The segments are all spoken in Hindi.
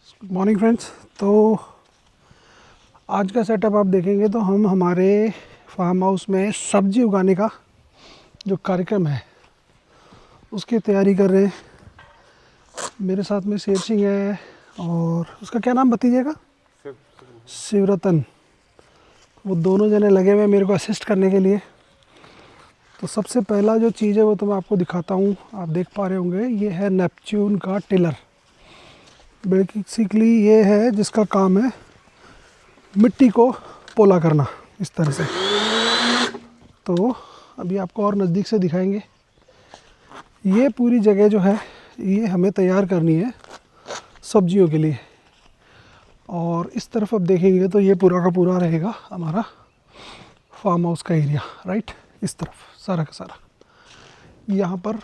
Good morning friends. तो आज का सेटअप आप देखेंगे तो हम हमारे फार्म हाउस में सब्जी उगाने का जो कार्यक्रम है उसकी तैयारी कर रहे हैं। मेरे साथ में शेर सिंह है और उसका क्या नाम बताइएगा? शिवरतन। वो दोनों जने लगे हुए मेरे को असिस्ट करने के लिए। तो सबसे पहला जो चीज़ है वो तो मैं आपको दिखाता हूँ। आप देख पा रहे होंगे ये है नेपच्यून का टिलर। बेसिकली ये है जिसका काम है मिट्टी को पोला करना इस तरह से। तो अभी आपको और नज़दीक से दिखाएंगे। ये पूरी जगह जो है ये हमें तैयार करनी है सब्जियों के लिए। और इस तरफ अब देखेंगे तो ये पूरा का पूरा रहेगा हमारा फार्म हाउस का एरिया। राइट, इस तरफ सारा का सारा यहाँ पर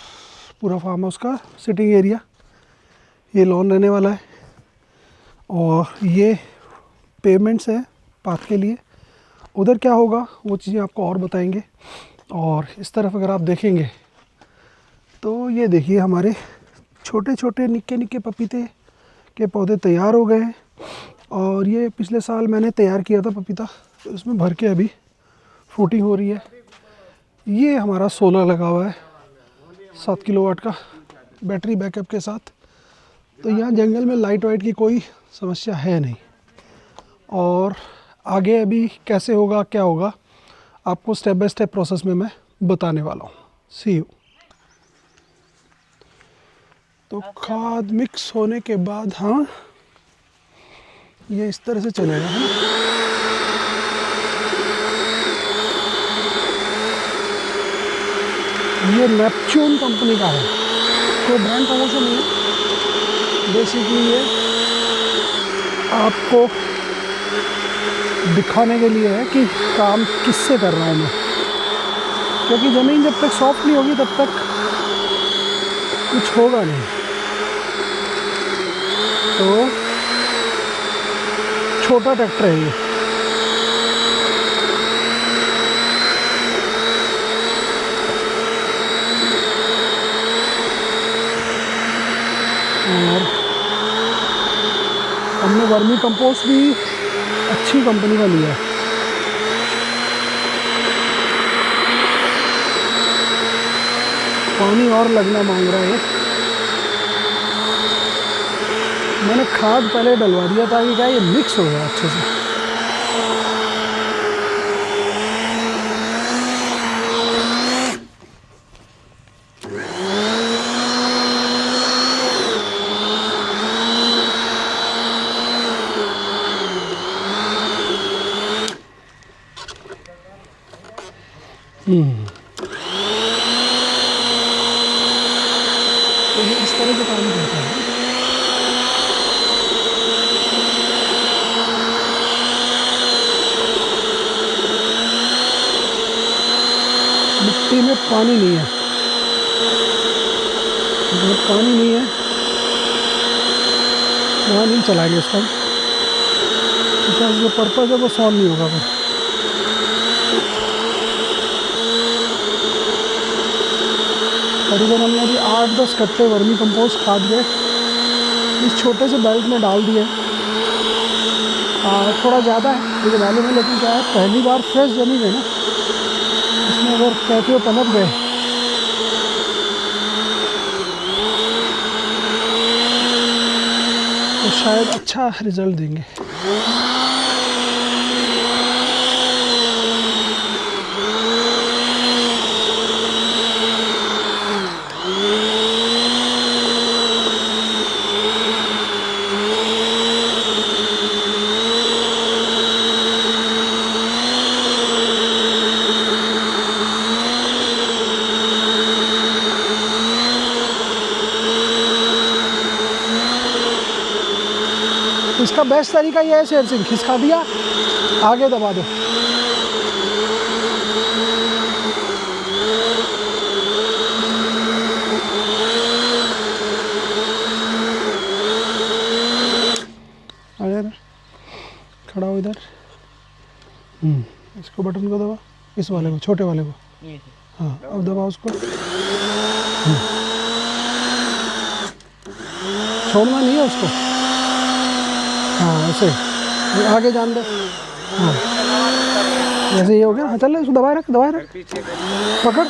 पूरा फार्म हाउस का सिटिंग एरिया, ये लॉन रहने वाला है। और ये पेमेंट्स है पाथ के लिए। उधर क्या होगा वो चीज़ें आपको और बताएंगे। और इस तरफ अगर आप देखेंगे तो ये देखिए हमारे छोटे छोटे निक्के निक्के पपीते के पौधे तैयार हो गए हैं। और ये पिछले साल मैंने तैयार किया था पपीता, तो इसमें भर के अभी फ्रूटिंग हो रही है। ये हमारा सोलर लगा हुआ है 7 किलोवाट का बैटरी बैकअप के साथ। तो यहाँ जंगल में लाइट वाइट की कोई समस्या है नहीं। और आगे अभी कैसे होगा क्या होगा आपको स्टेप बाय स्टेप प्रोसेस में मैं बताने वाला हूँ। सी यू। तो खाद मिक्स होने के बाद हाँ ये इस तरह से चलेगा है ना। ये नेपच्यून कंपनी का है, कोई ब्रांड प्रमोशन नहीं है। बेसिकली ये आपको दिखाने के लिए है कि काम किससे कर रहा हूँ मैं। क्योंकि ज़मीन जब तक सॉफ्ट नहीं होगी तब तक कुछ होगा नहीं। तो छोटा ट्रैक्टर है ये। और हमने वर्मी कंपोस्ट भी अच्छी कंपनी का लिया है। पानी और लगना मांग रहा है। मैंने खाद पहले डलवा दिया ताकि क्या ये मिक्स हो जाए अच्छे से। तो ये इस तरह का काम करता है। मिट्टी में पानी नहीं है, जब पानी नहीं है वहाँ नहीं चलाएंगे इसका, क्योंकि जो पर्पज़ है वो सॉल्व नहीं होगा फिर। करीबन हमने अभी 8-10 कट्टे वर्मी कंपोस्ट खाद के इस छोटे से बेल्ट में डाल दिए। थोड़ा ज़्यादा है मुझे मालूम है, लेकिन क्या है पहली बार फ्रेश ज़मीन है ना, इसमें अगर कैफे पनप गए तो शायद अच्छा रिज़ल्ट देंगे। इसका बेस्ट तरीका ये है शेर सिंह, खिसका दिया आगे दबा दो। खड़ा हो इधर। इसको बटन को दबा, इस वाले को, छोटे वाले को। हाँ अब दबा उसको। छोड़ना नहीं है उसको। हाँ ऐसे आगे जान दे। हाँ जैसे ये हो गया। हाँ चल इसको दबाए रख पकड़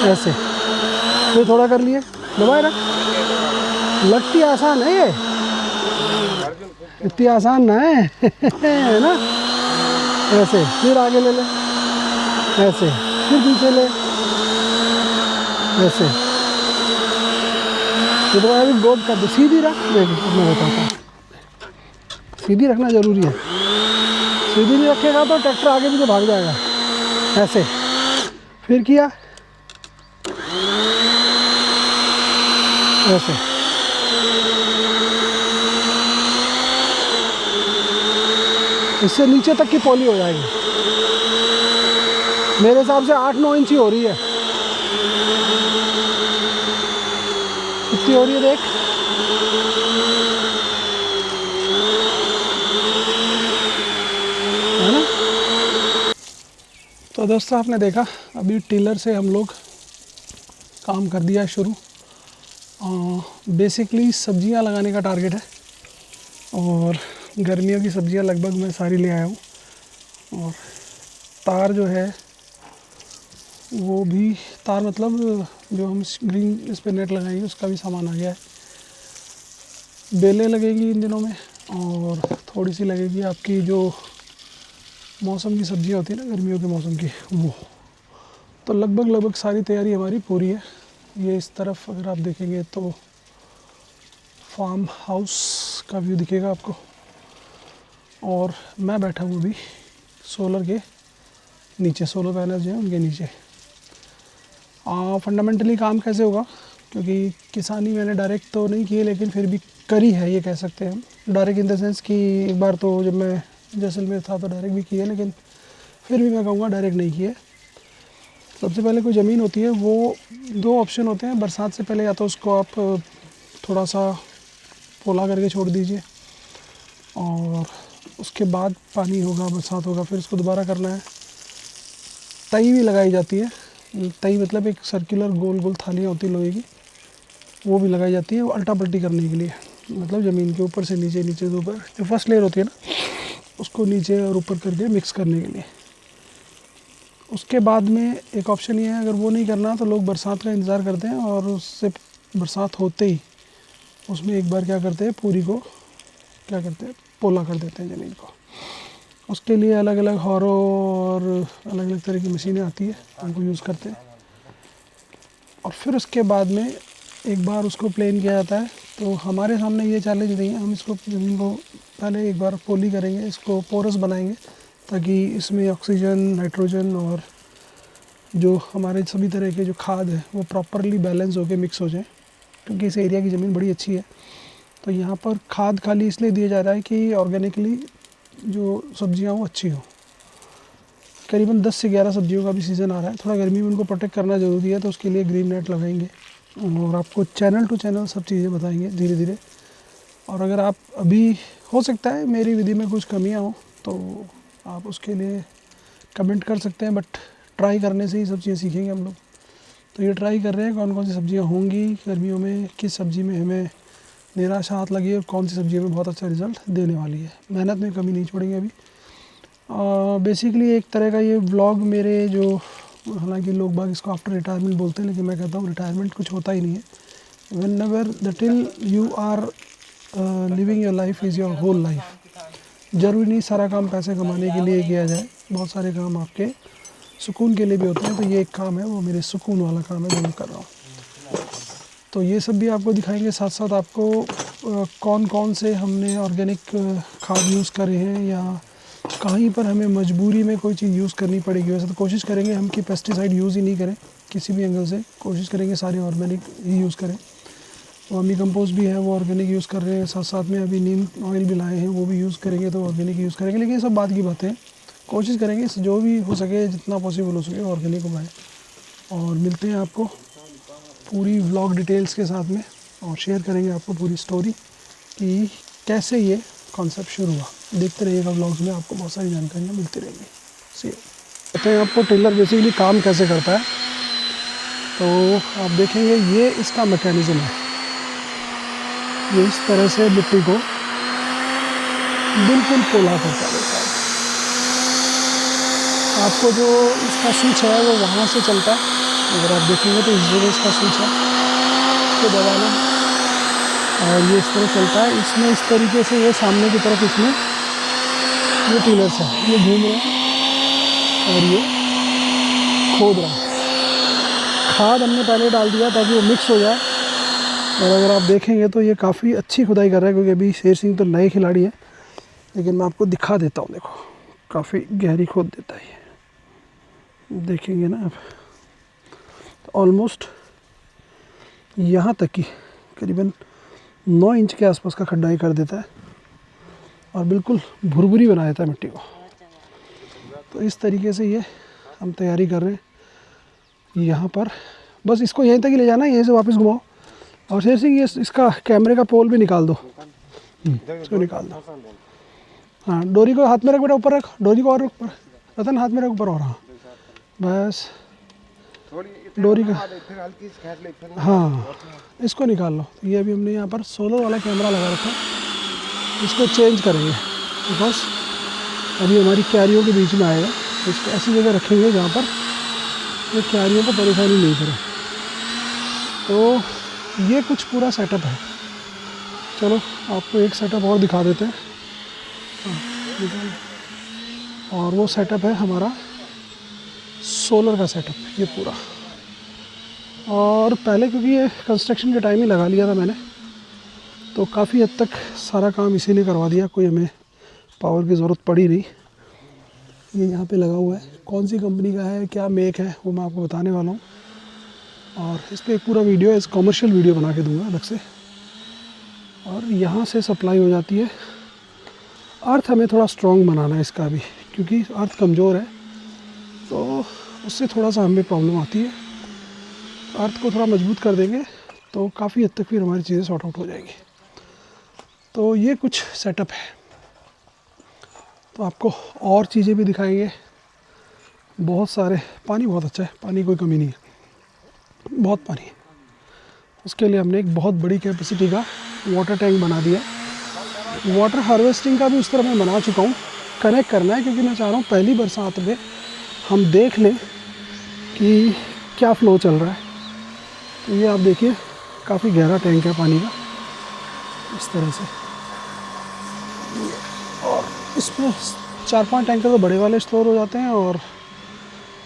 ऐसे। फिर थोड़ा कर लिए, दबाए रख। लगती आसान है ये, इतनी आसान ना है है ना। ऐसे फिर आगे ले ले, ऐसे फिर पीछे ले, ऐसे। ये तो अभी गोद कर दे, सीधी रख। देख मैं बताता हूँ, सीधी रखना ज़रूरी है। सीधी नहीं रखेगा तो ट्रैक्टर आगे पीछे भाग जाएगा। ऐसे फिर किया, ऐसे। इससे नीचे तक की पॉली हो जाएगी। मेरे हिसाब से 8-9 इंच ही हो रही है। कितनी हो रही है देख। है ना। तो दोस्तों आपने देखा अभी टिलर से हम लोग काम कर दिया शुरू। बेसिकली सब्जियां लगाने का टारगेट है और गर्मियों की सब्जियां लगभग मैं सारी ले आया हूँ। और तार जो है वो भी, तार मतलब जो हम ग्रीन इस पे नेट लगाएंगे उसका भी सामान आ गया है। बेलें लगेंगी इन दिनों में और थोड़ी सी लगेगी आपकी जो मौसम की सब्जियां होती है ना गर्मियों के मौसम की, वो। तो लगभग सारी तैयारी हमारी पूरी है। ये इस तरफ अगर आप देखेंगे तो फार्म हाउस का व्यू दिखेगा आपको। और मैं बैठा हूँ अभी सोलर के नीचे, सोलर पैनल जो है उनके नीचे। फंडामेंटली काम कैसे होगा, क्योंकि किसानी मैंने डायरेक्ट तो नहीं की है लेकिन फिर भी करी है, ये कह सकते हैं हम। डायरेक्ट इन द सेंस कि एक बार तो जब मैं जैसलमेर था तो डायरेक्ट भी की है, लेकिन फिर भी मैं कहूँगा डायरेक्ट नहीं की है। सबसे पहले कोई ज़मीन होती है, वो दो ऑप्शन होते हैं बरसात से पहले। या तो उसको आप थोड़ा सा पोला करके छोड़ दीजिए और उसके बाद पानी होगा, बरसात होगा, फिर इसको दोबारा करना है। तई भी लगाई जाती है। तई मतलब एक सर्कुलर गोल गोल थालियाँ होती है लोहे की, वो भी लगाई जाती है, वो अल्टा पल्टी करने के लिए। मतलब ज़मीन के ऊपर से नीचे, नीचे से ऊपर, जो फर्स्ट लेयर होती है ना उसको नीचे और ऊपर करके मिक्स करने के लिए। उसके बाद में एक ऑप्शन ये है, अगर वो नहीं करना तो लोग बरसात का इंतज़ार करते हैं और उससे बरसात होते ही उसमें एक बार क्या करते हैं, पूरी को क्या करते हैं, पोला कर देते हैं ज़मीन को। उसके लिए अलग अलग हौरों और अलग अलग तरह की मशीनें आती है, उनको यूज़ करते हैं। और फिर उसके बाद में एक बार उसको प्लेन किया जाता है। तो हमारे सामने ये चैलेंज नहीं है, हम इसको ज़मीन को पहले एक बार पोली करेंगे, इसको पोरस बनाएंगे ताकि इसमें ऑक्सीजन, नाइट्रोजन और जो हमारे सभी तरह के जो खाद है वो प्रॉपरली बैलेंस होकर मिक्स हो जाए। क्योंकि इस एरिया की ज़मीन बड़ी अच्छी है, तो यहाँ पर खाद खाली इसलिए दिया जा रहा है कि ऑर्गेनिकली जो सब्जियाँ वो अच्छी हो। करीबन 10 से 11 सब्जियों का भी सीज़न आ रहा है। थोड़ा गर्मी में उनको प्रोटेक्ट करना ज़रूरी है, तो उसके लिए ग्रीन नेट लगाएंगे और आपको चैनल टू चैनल सब चीज़ें बताएंगे धीरे धीरे। और अगर आप अभी, हो सकता है मेरी विधि में कुछ कमियां हो तो आप उसके लिए कमेंट कर सकते हैं, बट ट्राई करने से ही सब चीज़ें सीखेंगे हम लोग। तो ये ट्राई कर रहे हैं कौन कौन सी सब्जियां होंगी गर्मियों में, किस सब्ज़ी में हमें निराशा हाथ लगी और कौन सी सब्जी में बहुत अच्छा रिज़ल्ट देने वाली है। मेहनत में कमी नहीं छोड़ेंगे अभी। बेसिकली एक तरह का ये व्लॉग मेरे जो, हालांकि लोग बाग इसको आफ्टर रिटायरमेंट बोलते हैं, लेकिन मैं कहता हूँ रिटायरमेंट कुछ होता ही नहीं है। Whenever the till you are living your life is your whole life. ज़रूरी नहीं सारा काम पैसे कमाने के लिए किया जाए, बहुत सारे काम आपके सुकून के लिए भी होते हैं। तो ये एक काम है, वो मेरे सुकून वाला काम है जो मैं कर रहा हूँ। तो ये सब भी आपको दिखाएंगे, साथ साथ आपको कौन कौन से हमने ऑर्गेनिक खाद यूज़ करे हैं या कहीं पर हमें मजबूरी में कोई चीज़ यूज़ करनी पड़ेगी। वैसे तो कोशिश करेंगे हम कि पेस्टिसाइड यूज़ ही नहीं करें किसी भी एंगल से, कोशिश करेंगे सारे ऑर्गेनिक ही यूज़ करें। वर्मी कंपोस्ट भी है वो ऑर्गेनिक यूज़ कर रहे हैं, साथ साथ में अभी नीम ऑयल भी लाए हैं वो भी यूज़ करेंगे, तो ऑर्गेनिक यूज़ करेंगे। लेकिन ये सब बात की बातें, कोशिश करेंगे जो भी हो सके जितना पॉसिबल हो सके ऑर्गेनिक उगाएँ। और मिलते हैं आपको पूरी व्लॉग डिटेल्स के साथ में और शेयर करेंगे आपको पूरी स्टोरी कि कैसे ये कॉन्सेप्ट शुरू हुआ। देखते रहिएगा व्लॉग्स में, आपको बहुत सारी जानकारियाँ मिलती रहेंगी। सी कहते हैं आपको टिलर बेसिकली काम कैसे करता है, तो आप देखेंगे ये इसका मैकेनिज़्म है। ये इस तरह से मिट्टी को बिल्कुल पोला करता है। आपको जो इसका स्विच है वो वहाँ से चलता है, अगर आप देखेंगे तो इस जगह इसका स्विच है, इसको दबाना और ये इस तरह चलता है। इसमें इस तरीके से ये सामने की तरफ इसमें ये टिलर्स है, ये घूम रहे हैं और ये खोद रहा है। खाद हमने पहले डाल दिया ताकि वो मिक्स हो जाए, और अगर आप देखेंगे तो ये काफ़ी अच्छी खुदाई कर रहा है, क्योंकि अभी शेर सिंह तो नए खिलाड़ी हैं, लेकिन मैं आपको दिखा देता हूँ। देखो काफ़ी गहरी खोद देता है ये, देखेंगे ना आप, तो ऑलमोस्ट यहाँ तक की करीबन 9 इंच के आसपास का खड्डा ही कर देता है और बिल्कुल भुरभुरी बना देता है मिट्टी को। तो इस तरीके से ये हम तैयारी कर रहे हैं यहाँ पर। बस इसको यहीं तक ही ले जाना है, यहीं से वापस घुमाओ। और शेर सिंह ये इसका कैमरे का पोल भी निकाल दो, इसको निकाल दो। हाँ, डोरी को हाथ में रख बेटा, ऊपर रख डोरी को, और ऊपर रतन हाथ में रख ऊपर, और हाँ बस डोरी का, हाँ इसको निकाल लो। ये अभी हमने यहाँ पर सोलर वाला कैमरा लगा रखा है, इसको चेंज करेंगे बिकॉज अभी हमारी क्यारियों के बीच में आएगा। इसको ऐसी जगह रखेंगे जहाँ पर ये क्यारियों को परेशानी नहीं करे। तो ये कुछ पूरा सेटअप है। चलो आपको एक सेटअप और दिखा देते हैं। और वो सेटअप है हमारा सोलर का सेटअप, ये पूरा। और पहले क्योंकि ये कंस्ट्रक्शन के टाइम ही लगा लिया था मैंने, तो काफ़ी हद तक सारा काम इसीलिए करवा दिया, कोई हमें पावर की ज़रूरत पड़ी नहीं। ये यहाँ पे लगा हुआ है, कौन सी कंपनी का है, क्या मेक है, वो मैं आपको बताने वाला हूँ। और इस पर एक पूरा वीडियो, इस कमर्शियल वीडियो बना के दूँगा अलग से। और यहाँ से सप्लाई हो जाती है। अर्थ हमें थोड़ा स्ट्रॉन्ग बनाना है इसका भी, क्योंकि अर्थ कमज़ोर है तो उससे थोड़ा सा हमें प्रॉब्लम आती है। अर्थ को थोड़ा मजबूत कर देंगे तो काफ़ी हद तक फिर हमारी चीज़ें सॉर्ट आउट हो जाएगी। तो ये कुछ सेटअप है। तो आपको और चीज़ें भी दिखाएंगे, बहुत सारे। पानी बहुत अच्छा है, पानी कोई कमी नहीं है, बहुत पानी है। उसके लिए हमने एक बहुत बड़ी कैपेसिटी का वाटर टैंक बना दिया। वाटर हार्वेस्टिंग का भी उस तरह मैं बना चुका हूँ। कनेक्ट करना है क्योंकि मैं चाह रहा हूँ पहली बरसात में हम देख लें कि क्या फ़्लो चल रहा है। तो ये आप देखिए काफ़ी गहरा टैंक है पानी का, इस तरह से। और इसमें 4-5 टैंकर तो बड़े वाले स्टोर हो जाते हैं, और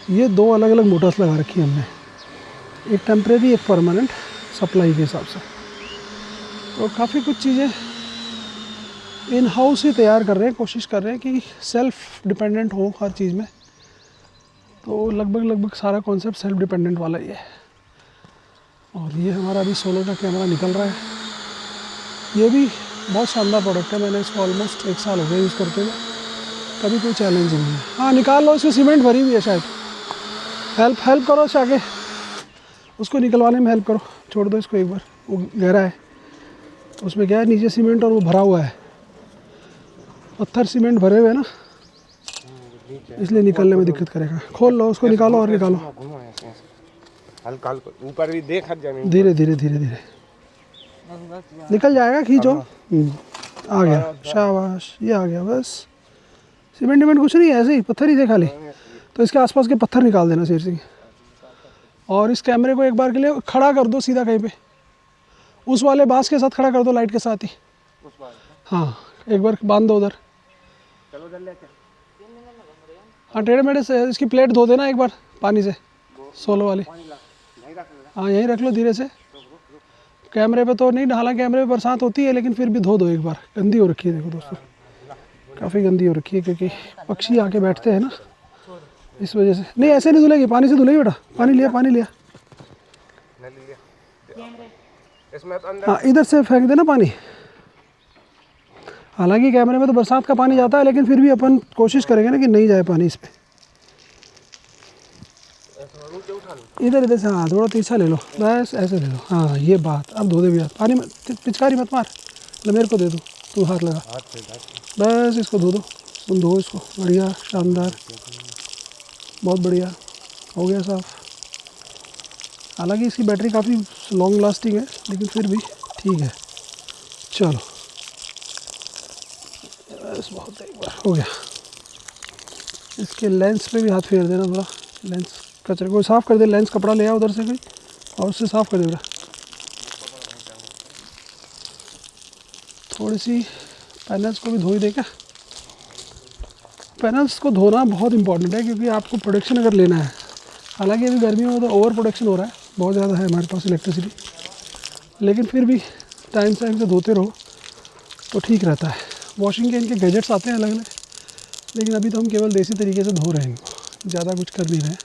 ये 2 अलग अलग मोटर्स लगा रखी है हमने, एक टेम्परेरी एक परमानेंट सप्लाई के हिसाब से। तो काफ़ी कुछ चीज़ें इन हाउस ही तैयार कर रहे हैं, कोशिश कर रहे हैं कि सेल्फ़ डिपेंडेंट हो हर चीज़ में। तो लगभग सारा कॉन्सेप्ट सेल्फ़ डिपेंडेंट वाला ही है। और ये हमारा अभी सोलर का कैमरा निकल रहा है। ये भी बहुत शानदार प्रोडक्ट है, मैंने इसको ऑलमोस्ट 1 साल हो गया यूज़ करते हुए, कभी कोई चैलेंज नहीं है। हाँ निकाल लो, इसमें सीमेंट भरी हुई है शायद। हेल्प करो आगे, उसको निकलवाने में हेल्प करो। छोड़ दो इसको एक बार, वो गहरा है, उसमें क्या है नीचे सीमेंट और वो भरा हुआ है, पत्थर सीमेंट भरे हुए हैं ना, इसलिए निकलने में दिक्कत करेगा। खोल लो उसको, निकालो और निकालो हल्का ऊपर भी देख धीरे धीरे निकल जाएगा। खींचो, आ गया, शाबाश, ये आ गया। बस सीमेंट कुछ नहीं है, ऐसे ही पत्थर ही थे खाली। तो इसके आसपास के पत्थर निकाल देना शेर सिंह। और इस कैमरे को एक बार के लिए खड़ा कर दो सीधा कहीं पे, उस वाले बांस के साथ खड़ा कर दो, लाइट के साथ ही। हाँ एक बार बांध दो उधर। हाँ टेढ़े मेढ़े से इसकी प्लेट धो देना एक बार पानी से, सोलो वाली। हाँ यहीं रख लो धीरे से। कैमरे पे तो नहीं, हालांकि कैमरे पे बरसात होती है, लेकिन फिर भी धो दो एक बार। गंदी हो रखी है देखो दोस्तों, काफ़ी गंदी हो रखी है, क्योंकि पक्षी आके बैठते हैं ना, इस वजह से। नहीं ऐसे नहीं धुलेगी, पानी से धुलेगी बेटा। पानी लिया। हाँ इधर से फेंक देना पानी। हालांकि कैमरे में तो बरसात का पानी जाता है, लेकिन फिर भी अपन कोशिश करेंगे ना कि नहीं जाए पानी इस पर। इधर से हाँ थोड़ा तीसरा ले लो, बस ऐसे ले लो। हाँ ये बात, अब धो दे भी पानी में, पिचकारी मत मार, मेरे को दे दो, तू हाथ लगा, बस इसको धो दो। तुम धो इसको, बढ़िया, शानदार, बहुत बढ़िया हो गया साफ। हालांकि इसकी बैटरी काफ़ी लॉन्ग लास्टिंग है, लेकिन फिर भी ठीक है। चलो बस बहुत है, एक बार हो गया। इसके लेंस पे भी हाथ फेर देना थोड़ा, लेंस कचरे को साफ़ कर दे। लेंस कपड़ा ले आ उधर से कोई और उससे साफ़ कर दे बेटा। थोड़ी सी पैनल्स को भी धो ही दे क्या। पैनल्स को धोना बहुत इंपॉर्टेंट है क्योंकि आपको प्रोडक्शन अगर लेना है, हालांकि अभी गर्मियों में तो ओवर प्रोडक्शन हो रहा है, बहुत ज़्यादा है हमारे पास इलेक्ट्रिसिटी, लेकिन फिर भी टाइम से धोते रहो तो ठीक रहता है। वॉशिंग के इनके गैजेट्स आते हैं अलग अलग, लेकिन अभी तो हम केवल देसी तरीके से धो रहे हैं इनको, ज़्यादा कुछ कर नहीं रहे हैं।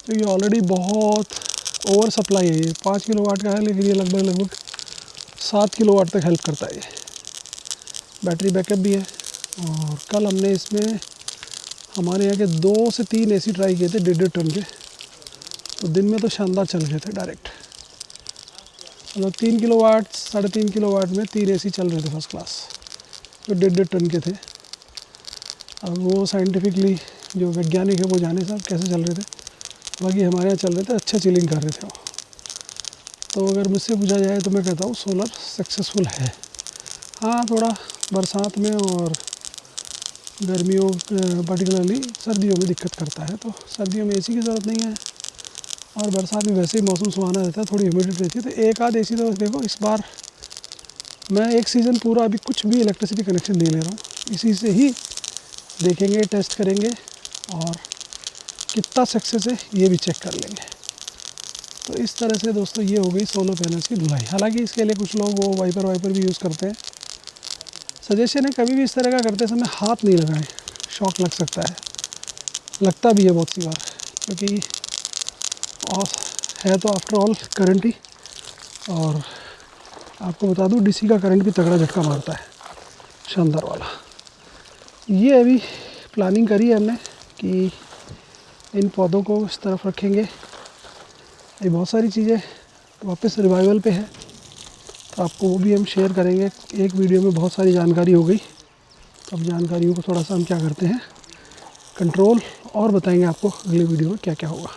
तो ये ऑलरेडी बहुत ओवर सप्लाई है, ये 5 किलोवाट का है, लेकिन ये लगभग 7 किलोवाट तक हेल्प करता है। ये बैटरी बैकअप भी है। और कल हमने इसमें हमारे यहाँ के 2 से 3 AC ट्राई किए थे 1.5 टन के, तो दिन में तो शानदार चल रहे थे डायरेक्ट। मतलब 3 किलोवाट 3.5 किलोवाट में 3 AC चल रहे थे फर्स्ट क्लास, जो 1.5 टन के थे। अब वो साइंटिफिकली जो वैज्ञानिक है वो जाने साहब कैसे चल रहे थे, बाकी हमारे यहाँ चल रहे थे, अच्छा चिलिंग कर रहे थे वो। तो अगर मुझसे पूछा जाए तो मैं कहता हूँ सोलर सक्सेसफुल है। हाँ, थोड़ा बरसात में और गर्मियों पर्टिकुलरली सर्दियों में दिक्कत करता है, तो सर्दियों में AC की ज़रूरत नहीं है, और बरसात में वैसे ही मौसम सुहाना रहता है, थोड़ी ह्यूमिडिटी रहती है, तो एक आध AC तो देखो। इस बार मैं एक सीज़न पूरा अभी कुछ भी इलेक्ट्रिसिटी कनेक्शन नहीं ले रहा हूँ, इसी से ही देखेंगे, टेस्ट करेंगे और कितना सक्सेस है ये भी चेक कर लेंगे। तो इस तरह से दोस्तों ये हो गई सोलर पैनल्स की धुलाई। हालांकि इसके लिए कुछ लोग वो वाइपर भी यूज़ करते हैं। सजेशन है कभी भी इस तरह का करते समय हाथ नहीं लगाएं, शॉक लग सकता है, लगता भी है बहुत सी बार, क्योंकि है तो आफ्टर ऑल करंट ही। और आपको बता दूं DC का करंट भी तगड़ा झटका मारता है, शानदार वाला। ये अभी प्लानिंग करी है हमने कि इन पौधों को इस तरफ रखेंगे। ये बहुत सारी चीज़ें वापस रिवाइवल पे है, तो आपको वो भी हम शेयर करेंगे। एक वीडियो में बहुत सारी जानकारी हो गई, तो अब जानकारियों को थोड़ा सा हम क्या करते हैं कंट्रोल, और बताएंगे आपको अगले वीडियो में क्या क्या होगा।